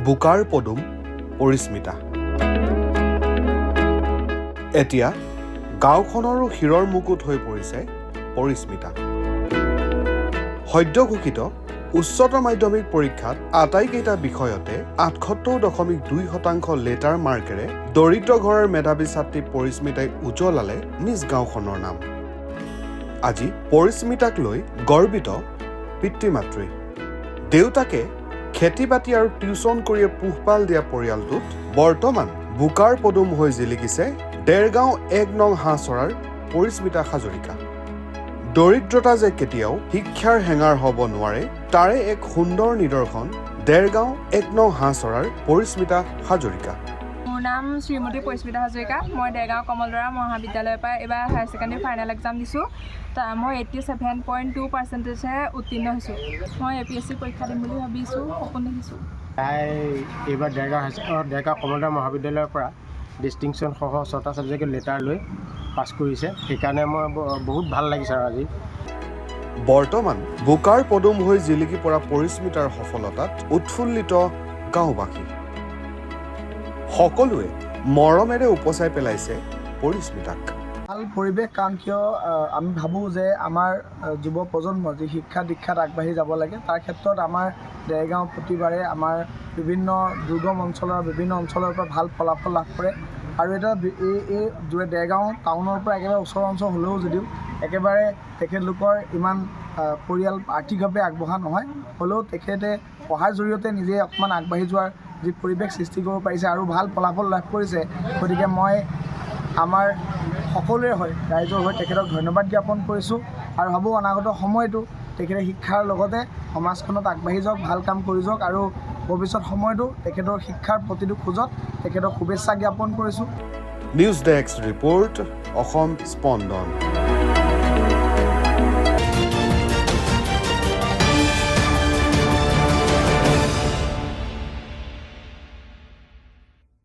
বোকাৰ পদুম পৰিস্মিতা। এতিয়া গাঁওখনৰো শিৰৰ মুকুট হৈ পৰিছে পৰিস্মিতা। সদ্য ঘোষিত উচ্চতৰ মাধ্যমিক পৰীক্ষাত আটাইকেইটা বিষয়তে ৭৮.২% লেটাৰ মাৰ্কেৰে দৰিদ্ৰ ঘৰৰ মেধাৱী ছাত্ৰী পৰিস্মিতাই উজ্বলালে নিজ গাঁওখনৰ নাম। আজি পৰিস্মিতাক লৈ গৰ্বিত পিতৃ মাতৃ। দেউতাকে খেতি বাতি আৰু টিউচন কৰিয়ে পোহপাল দিয়া পৰিয়ালটোত বৰ্তমান বোকাৰ পদুম হৈ জিলিকিছে দেৰগাঁও ১ নং হাঁহচৰাৰ পৰিস্মিতা হাজৰিকা। দৰিদ্ৰতা যে কেতিয়াও শিক্ষাৰ হেঙাৰ হ'ব নোৱাৰে তাৰে এক সুন্দৰ নিদৰ্শন দেৰগাঁও ১ নং হাঁহচৰাৰ পৰিস্মিতা হাজৰিকা। মোৰ নাম শ্ৰীমতী পৰিস্মিতা হাজৰিকা। মই দেৰগাঁও কমলদৰা মহাবিদ্যালয়ৰ পৰা এইবাৰ হায়াৰ ছেকেণ্ডেৰী ফাইনেল এক্সাম দিছোঁ। মই 87.2%হে উত্তীৰ্ণ হৈছোঁ। মই APSC পৰীক্ষা দিম বুলি ভাবিছোঁ, সপোন দেখিছোঁ। তাই এইবাৰ দেৰগাঁও কমলদৰা মহাবিদ্যালয়ৰ পৰা ডিষ্টিংশ্যন সহ 6টা ছাবজেক্টত লেটাৰ লৈ পাছ কৰিছে। সেইকাৰণে মই বহুত ভাল লাগিছে আৰু আজি। বৰ্তমান বোকাৰ পদুম হৈ জিলিকি পৰা পৰিস্মিতাৰ সফলতাত উৎফুল্লিত গাঁওবাসী। সকলোৱে মৰমেৰে উপচাই পেলাইছে পৰিস্মিতাক। ভাল পৰিৱেশ, কাৰণ কিয় আমি ভাবোঁ যে আমাৰ যুৱ প্ৰজন্ম যি শিক্ষা দীক্ষাত আগবাঢ়ি যাব লাগে, তাৰ ক্ষেত্ৰত আমাৰ দেৰগাঁও প্ৰতিবাৰে আমাৰ বিভিন্ন দুৰ্গম অঞ্চলৰ পৰা ভাল ফলাফল লাভ কৰে। আৰু এটা এই দেৰগাঁও টাউনৰ পৰা একেবাৰে ওচৰ অঞ্চল হ'লেও যদিও একেবাৰে তেখেতলোকৰ ইমান পৰিয়াল আৰ্থিকভাৱে আগবঢ়া নহয়, হ'লেও তেখেতে পঢ়াৰ জৰিয়তে নিজে অকণমান আগবাঢ়ি যোৱাৰ যি পৰিৱেশ সৃষ্টি কৰিব পাৰিছে আৰু ভাল ফলাফল লাভ কৰিছে। গতিকে মই আমাৰ সকলোৰে হৈ ৰাইজৰ হৈ তেখেতক ধন্যবাদ জ্ঞাপন কৰিছোঁ আৰু ভাবোঁ অনাগত সময়তো তেখেতে শিক্ষাৰ লগতে সমাজখনত আগবাঢ়ি যাওক, ভাল কাম কৰি যাওক আৰু ভৱিষ্যত সময়তো তেখেতৰ শিক্ষাৰ প্ৰতিটো খোজত তেখেতক শুভেচ্ছা জ্ঞাপন কৰিছোঁ। নিউজ ডেস্ক ৰিপৰ্ট, অসম স্পন্দন।